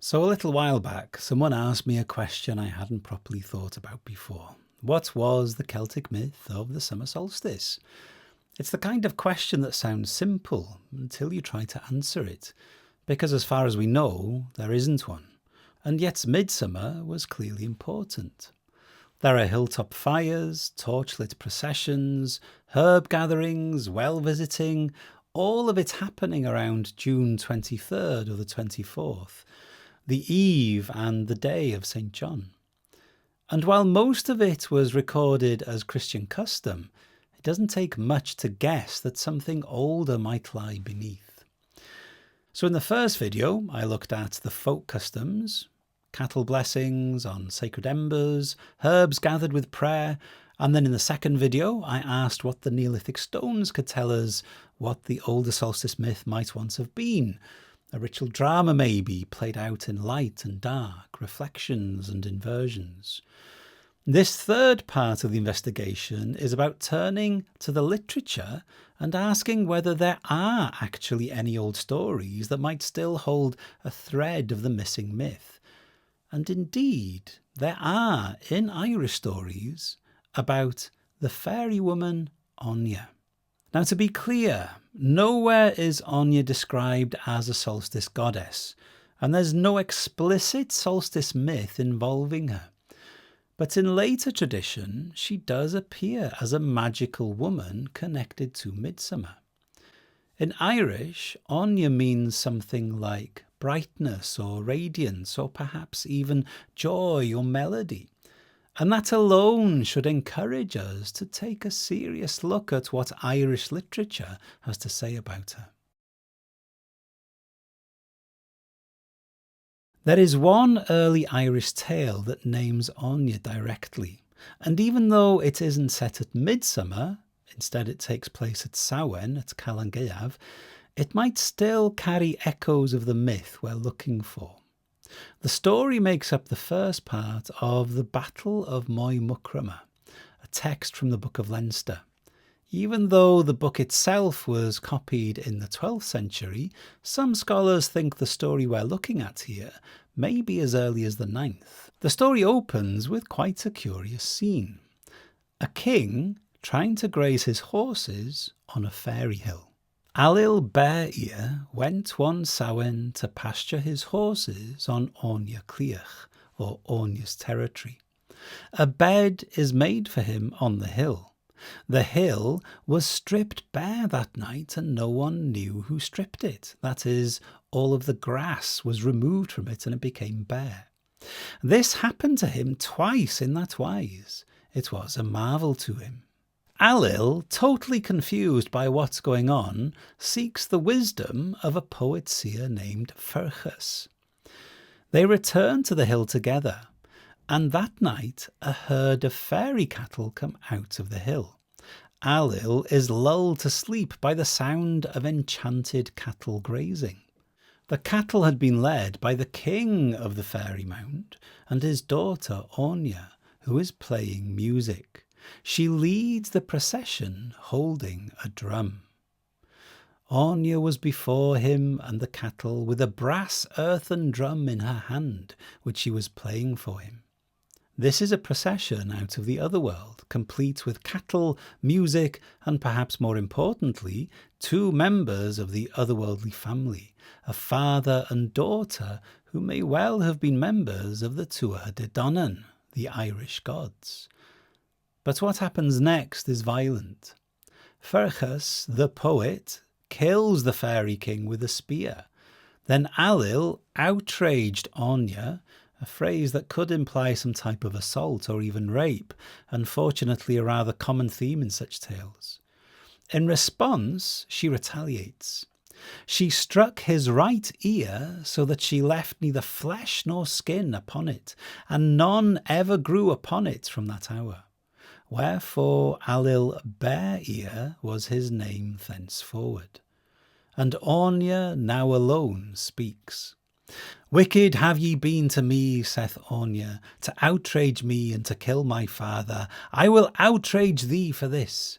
So a little while back, someone asked me a question I hadn't properly thought about before. What was the Celtic myth of the summer solstice? It's the kind of question that sounds simple until you try to answer it, because as far as we know, there isn't one. And yet midsummer was clearly important. There are hilltop fires, torchlit processions, herb gatherings, well visiting, all of it happening around June 23rd or the 24th, the eve and the day of St. John. And while most of it was recorded as Christian custom, it doesn't take much to guess that something older might lie beneath. So in the first video, I looked at the folk customs, cattle blessings on sacred embers, herbs gathered with prayer, and then in the second video, I asked what the Neolithic stones could tell us what the older solstice myth might once have been. A ritual drama maybe, played out in light and dark, reflections and inversions. This third part of the investigation is about turning to the literature and asking whether there are actually any old stories that might still hold a thread of the missing myth. And indeed, there are in Irish stories about the fairy woman Anya. Now, to be clear, nowhere is Anya described as a solstice goddess, and there's no explicit solstice myth involving her. But in later tradition, she does appear as a magical woman connected to midsummer. In Irish, Anya means something like brightness or radiance, or perhaps even joy or melody. And that alone should encourage us to take a serious look at what Irish literature has to say about her. There is one early Irish tale that names Áine directly, and even though it isn't set at midsummer, instead it takes place at Samhain, at Calan Gaeaf, it might still carry echoes of the myth we're looking for. The story makes up the first part of the Battle of Moy Mucrama, a text from the Book of Leinster. Even though the book itself was copied in the 12th century, some scholars think the story we're looking at here may be as early as the 9th. The story opens with quite a curious scene. A king trying to graze his horses on a fairy hill. Ailill Bear Ear went one Samhain to pasture his horses on Áine Cliach, or Áine's territory. A bed is made for him on the hill. The hill was stripped bare that night and no one knew who stripped it. That is, all of the grass was removed from it and it became bare. This happened to him twice in that wise. It was a marvel to him. Ailill, totally confused by what's going on, seeks the wisdom of a poet-seer named Ferchas. They return to the hill together, and that night a herd of fairy cattle come out of the hill. Ailill is lulled to sleep by the sound of enchanted cattle grazing. The cattle had been led by the king of the fairy mound and his daughter Áine, who is playing music. She leads the procession holding a drum. Áine was before him and the cattle with a brass earthen drum in her hand, which she was playing for him. This is a procession out of the other world, complete with cattle, music, and perhaps more importantly, two members of the otherworldly family, a father and daughter who may well have been members of the Tuatha De Danann, the Irish gods. But what happens next is violent. Ferchas, the poet, kills the fairy king with a spear. Then Ailill outraged Áine, a phrase that could imply some type of assault or even rape, unfortunately a rather common theme in such tales. In response, she retaliates. She struck his right ear so that she left neither flesh nor skin upon it, and none ever grew upon it from that hour. Wherefore Ailill Bear Ear was his name thenceforward. And Áine now alone speaks. Wicked have ye been to me, saith Áine, to outrage me and to kill my father. I will outrage thee for this.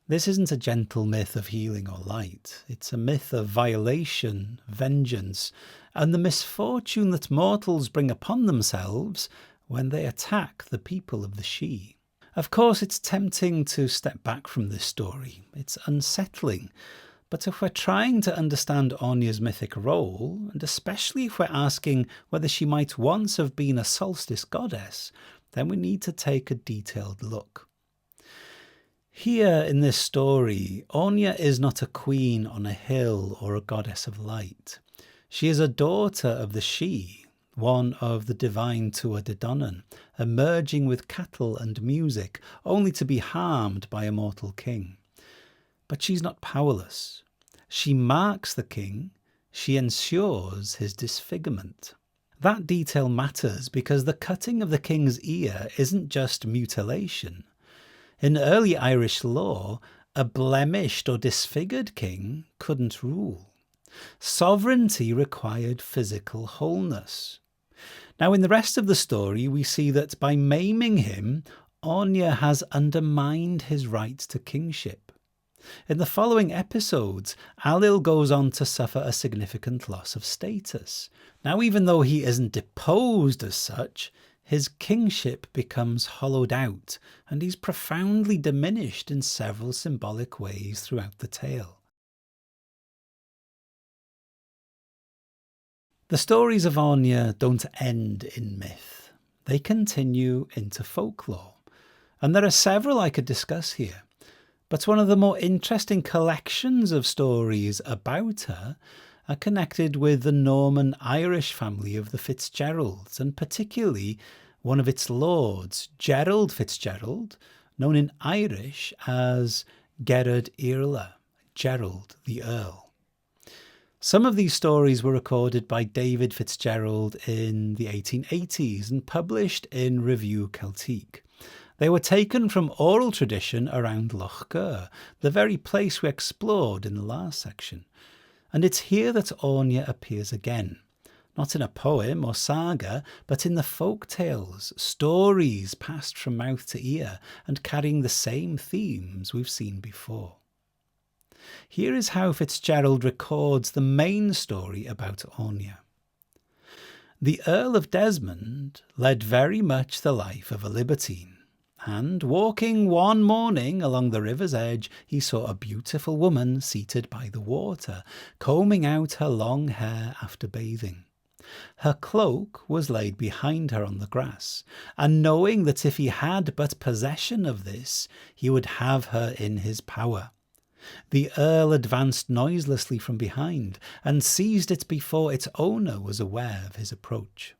This isn't a gentle myth of healing or light. It's a myth of violation, vengeance, and the misfortune that mortals bring upon themselves when they attack the people of the Sidhe. Of course, it's tempting to step back from this story. It's unsettling. But if we're trying to understand Anya's mythic role, and especially if we're asking whether she might once have been a solstice goddess, then we need to take a detailed look. Here in this story, Anya is not a queen on a hill or a goddess of light. She is a daughter of the Sidhe, one of the divine Tuatha De Danann, emerging with cattle and music, only to be harmed by a mortal king. But she's not powerless. She marks the king. She ensures his disfigurement. That detail matters because the cutting of the king's ear isn't just mutilation. In early Irish law, a blemished or disfigured king couldn't rule. Sovereignty required physical wholeness. Now, in the rest of the story, we see that by maiming him, Anya has undermined his right to kingship. In the following episodes, Ailill goes on to suffer a significant loss of status. Now, even though he isn't deposed as such, his kingship becomes hollowed out, and he's profoundly diminished in several symbolic ways throughout the tale. The stories of Anya don't end in myth. They continue into folklore. And there are several I could discuss here. But one of the more interesting collections of stories about her are connected with the Norman Irish family of the Fitzgeralds, and particularly one of its lords, Gerald Fitzgerald, known in Irish as Gerard Iarla, Gerald the Earl. Some of these stories were recorded by David Fitzgerald in the 1880s and published in Revue Celtique. They were taken from oral tradition around Loch Gur, the very place we explored in the last section. And it's here that Anya appears again, not in a poem or saga, but in the folk tales, stories passed from mouth to ear and carrying the same themes we've seen before. Here is how Fitzgerald records the main story about Anya. The Earl of Desmond led very much the life of a libertine, and walking one morning along the river's edge, he saw a beautiful woman seated by the water, combing out her long hair after bathing. Her cloak was laid behind her on the grass, and knowing that if he had but possession of this, he would have her in his power, the Earl advanced noiselessly from behind and seized it before its owner was aware of his approach.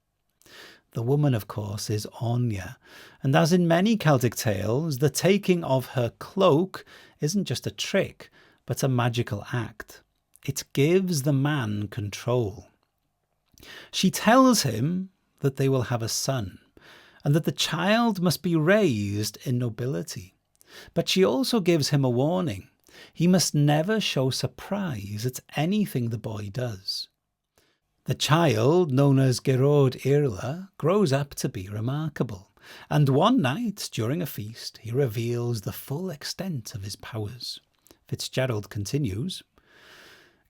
The woman, of course, is Anya, and as in many Celtic tales, the taking of her cloak isn't just a trick, but a magical act. It gives the man control. She tells him that they will have a son, and that the child must be raised in nobility. But she also gives him a warning. He must never show surprise at anything the boy does. The child, known as Gerard Iarla, grows up to be remarkable, and one night, during a feast, he reveals the full extent of his powers. Fitzgerald continues,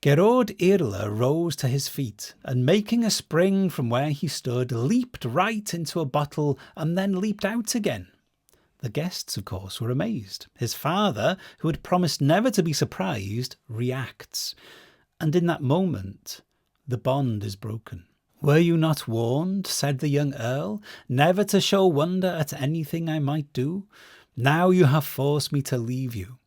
Gerard Iarla rose to his feet, and making a spring from where he stood, leaped right into a bottle and then leaped out again. The guests, of course, were amazed. His father, who had promised never to be surprised, reacts. And in that moment, the bond is broken. Were you not warned, said the young earl, never to show wonder at anything I might do? Now you have forced me to leave you.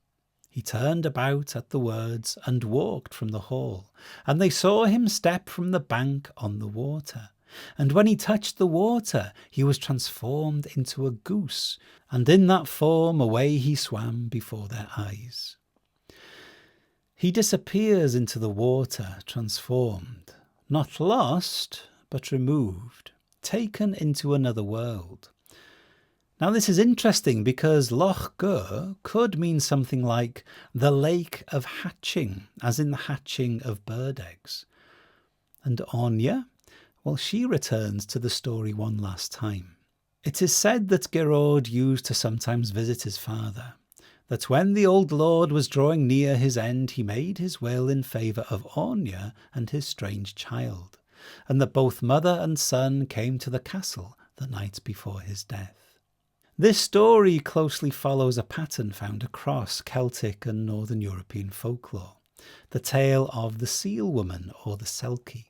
He turned about at the words and walked from the hall, and they saw him step from the bank on the water. And when he touched the water, he was transformed into a goose, and in that form away he swam before their eyes. He disappears into the water, transformed, not lost, but removed, taken into another world. Now this is interesting because Loch Gur could mean something like the lake of hatching, as in the hatching of bird eggs. And Anya? Well, she returns to the story one last time. It is said that Gerard used to sometimes visit his father. that when the old lord was drawing near his end, he made his will in favour of Áine and his strange child, and that both mother and son came to the castle the night before his death. This story closely follows a pattern found across Celtic and Northern European folklore, the tale of the seal woman or the Selkie.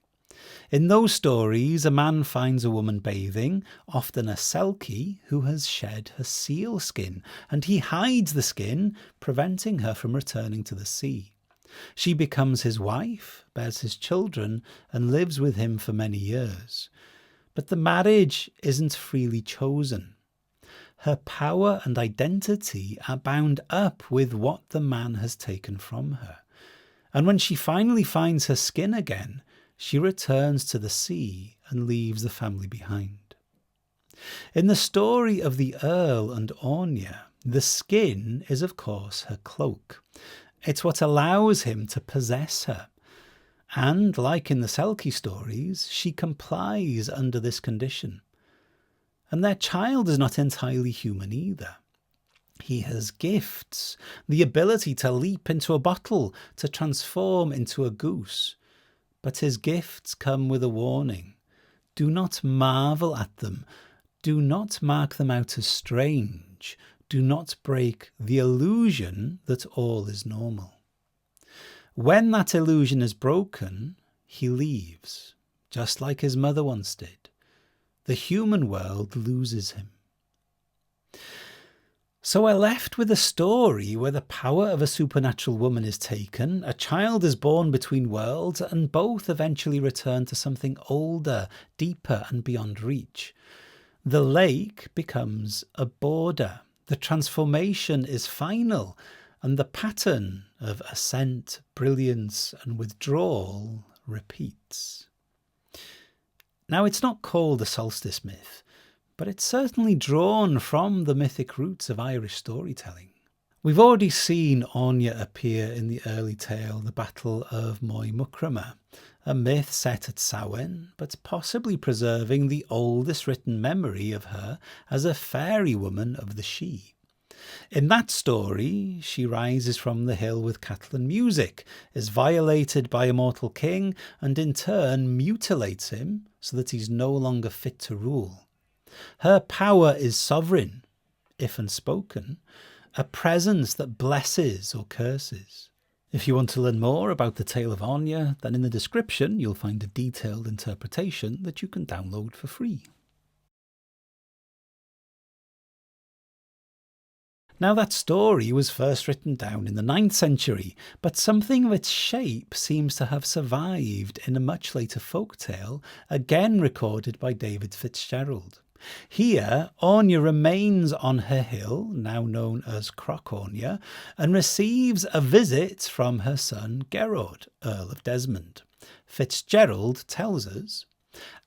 In those stories, a man finds a woman bathing, often a Selkie, who has shed her seal skin, and he hides the skin, preventing her from returning to the sea. She becomes his wife, bears his children, and lives with him for many years. But the marriage isn't freely chosen. Her power and identity are bound up with what the man has taken from her. And when she finally finds her skin again, she returns to the sea and leaves the family behind. In the story of the Earl and Áine, the skin is of course her cloak. It's what allows him to possess her. And, like in the Selkie stories, she complies under this condition. And their child is not entirely human either. He has gifts, the ability to leap into a bottle, to transform into a goose. But his gifts come with a warning. Do not marvel at them. Do not mark them out as strange. Do not break the illusion that all is normal. When that illusion is broken, he leaves, just like his mother once did. The human world loses him. So we're left with a story where the power of a supernatural woman is taken, a child is born between worlds, and both eventually return to something older, deeper, and beyond reach. The lake becomes a border. The transformation is final, and the pattern of ascent, brilliance, and withdrawal repeats. Now, it's not called a solstice myth, but it's certainly drawn from the mythic roots of Irish storytelling. We've already seen Áine appear in the early tale, the Battle of Moy Mucrama, a myth set at Samhain, but possibly preserving the oldest written memory of her as a fairy woman of the Sidhe. In that story, she rises from the hill with cattle and music, is violated by a mortal king, and in turn mutilates him so that he's no longer fit to rule. Her power is sovereign, if unspoken, a presence that blesses or curses. If you want to learn more about the tale of Áine, then in the description you'll find a detailed interpretation that you can download for free. Now, that story was first written down in the 9th century, but something of its shape seems to have survived in a much later folktale, again recorded by David Fitzgerald. Here, Áine remains on her hill, now known as Crocorna, and receives a visit from her son Gearóid, Earl of Desmond. Fitzgerald tells us,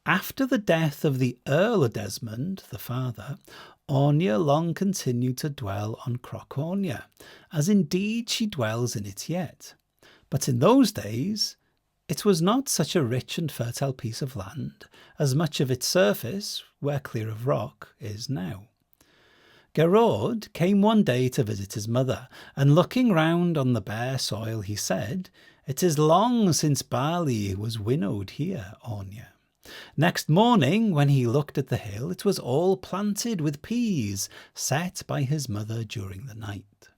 after the death of the Earl of Desmond, the father, Áine long continued to dwell on Crocorna, as indeed she dwells in it yet. But in those days, it was not such a rich and fertile piece of land, as much of its surface, where clear of rock, is now. Gearóid came one day to visit his mother, and looking round on the bare soil, he said, "It is long since barley was winnowed here, Áine." Next morning, when he looked at the hill, it was all planted with peas, set by his mother during the night.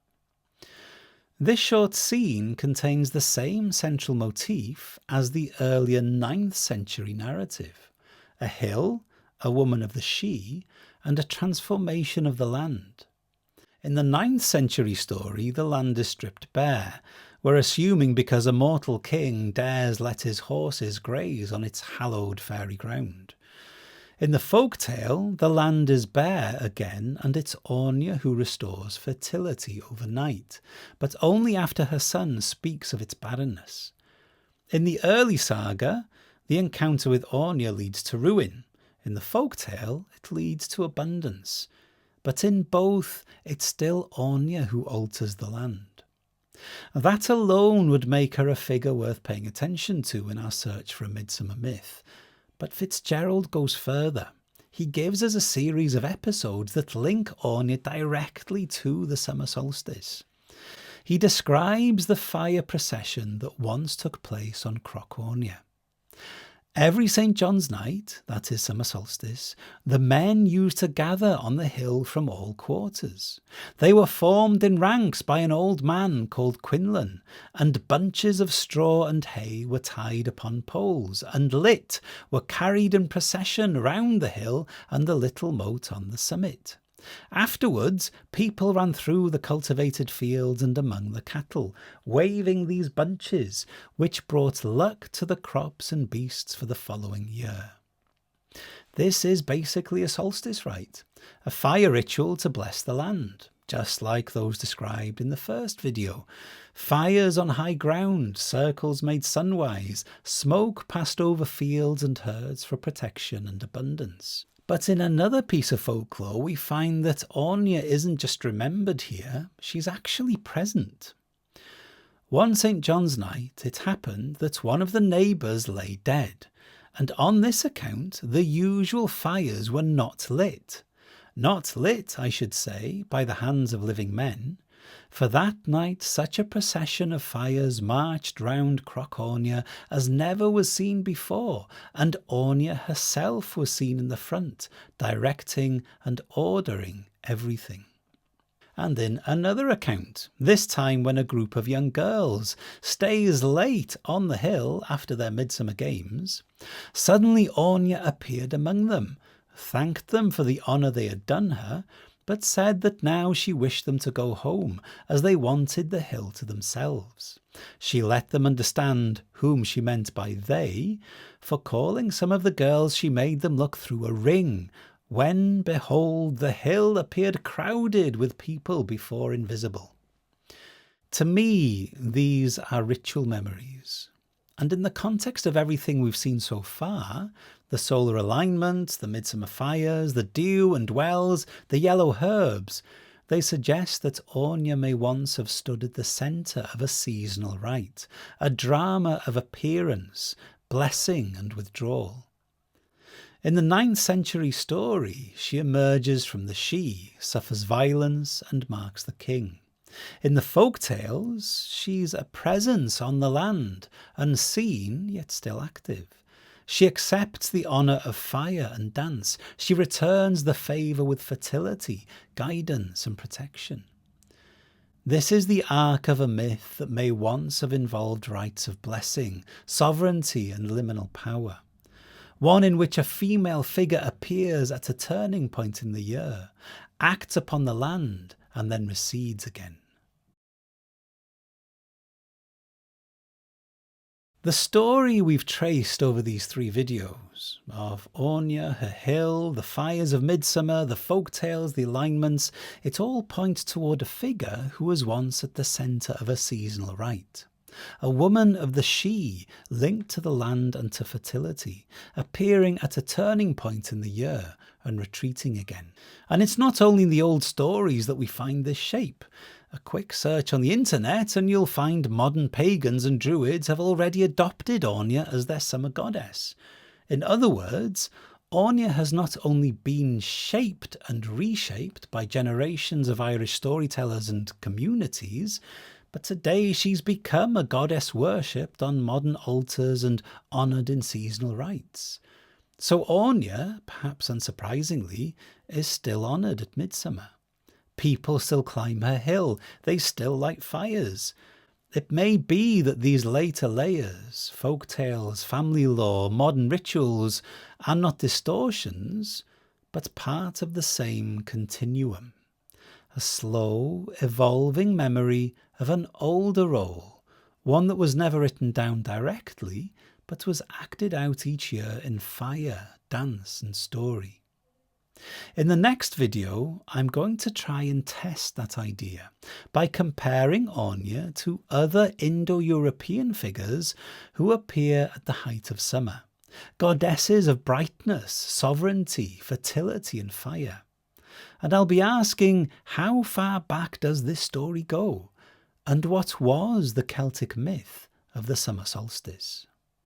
This short scene contains the same central motif as the earlier 9th century narrative: a hill, a woman of the Sidhe, and a transformation of the land. In the 9th century story, the land is stripped bare. We're assuming because a mortal king dares let his horses graze on its hallowed fairy ground. In the folktale, the land is bare again, and it's Áine who restores fertility overnight, but only after her son speaks of its barrenness. In the early saga, the encounter with Áine leads to ruin. In the folktale, it leads to abundance. But in both, it's still Áine who alters the land. That alone would make her a figure worth paying attention to in our search for a midsummer myth. But Fitzgerald goes further. he gives us a series of episodes that link Áine directly to the summer solstice. He describes the fire procession that once took place on Crocorna. Every St. John's night, that is summer solstice, the men used to gather on the hill from all quarters. They were formed in ranks by an old man called Quinlan, and bunches of straw and hay were tied upon poles, and lit were carried in procession round the hill and the little moat on the summit. Afterwards, people ran through the cultivated fields and among the cattle, waving these bunches, which brought luck to the crops and beasts for the following year. This is basically a solstice rite, a fire ritual to bless the land, just like those described in the first video. Fires on high ground, circles made sunwise, smoke passed over fields and herds for protection and abundance. But in another piece of folklore, we find that Áine isn't just remembered here, she's actually present. One St. John's night, it happened that one of the neighbours lay dead, and on this account the usual fires were not lit. Not lit, I should say, by the hands of living men. For that night such a procession of fires marched round Crocorna as never was seen before, and Áine herself was seen in the front, directing and ordering everything. And in another account, this time when a group of young girls stays late on the hill after their midsummer games, suddenly Áine appeared among them, thanked them for the honour they had done her, but said that now she wished them to go home, as they wanted the hill to themselves. She let them understand whom she meant by they, for calling some of the girls she made them look through a ring, when, behold, the hill appeared crowded with people before invisible. To me, these are ritual memories. And in the context of everything we've seen so far, the solar alignment, the midsummer fires, the dew and wells, the yellow herbs, they suggest that Áine may once have stood at the centre of a seasonal rite, a drama of appearance, blessing and withdrawal. In the 9th century story, she emerges from the Sidhe, suffers violence and marks the king. In the folk tales, she's a presence on the land, unseen yet still active. She accepts the honour of fire and dance. She returns the favour with fertility, guidance and protection. This is the arc of a myth that may once have involved rites of blessing, sovereignty and liminal power. One in which a female figure appears at a turning point in the year, acts upon the land and then recedes again. The story we've traced over these 3 videos of Áine, her hill, the fires of midsummer, the folk tales, the alignments, it all points toward a figure who was once at the centre of a seasonal rite. A woman of the Sidhe linked to the land and to fertility, appearing at a turning point in the year and retreating again. And it's not only in the old stories that we find this shape. A quick search on the internet and you'll find modern pagans and druids have already adopted Áine as their summer goddess. In other words, Áine has not only been shaped and reshaped by generations of Irish storytellers and communities, but today she's become a goddess worshipped on modern altars and honoured in seasonal rites. So Áine, perhaps unsurprisingly, is still honoured at midsummer. People still climb her hill, they still light fires. It may be that these later layers, folk tales, family lore, modern rituals, are not distortions, but part of the same continuum. A slow, evolving memory of an older role, one that was never written down directly, but was acted out each year in fire, dance and story. In the next video, I'm going to try and test that idea by comparing Áine to other Indo-European figures who appear at the height of summer, goddesses of brightness, sovereignty, fertility and fire. And I'll be asking, how far back does this story go? And what was the Celtic myth of the summer solstice?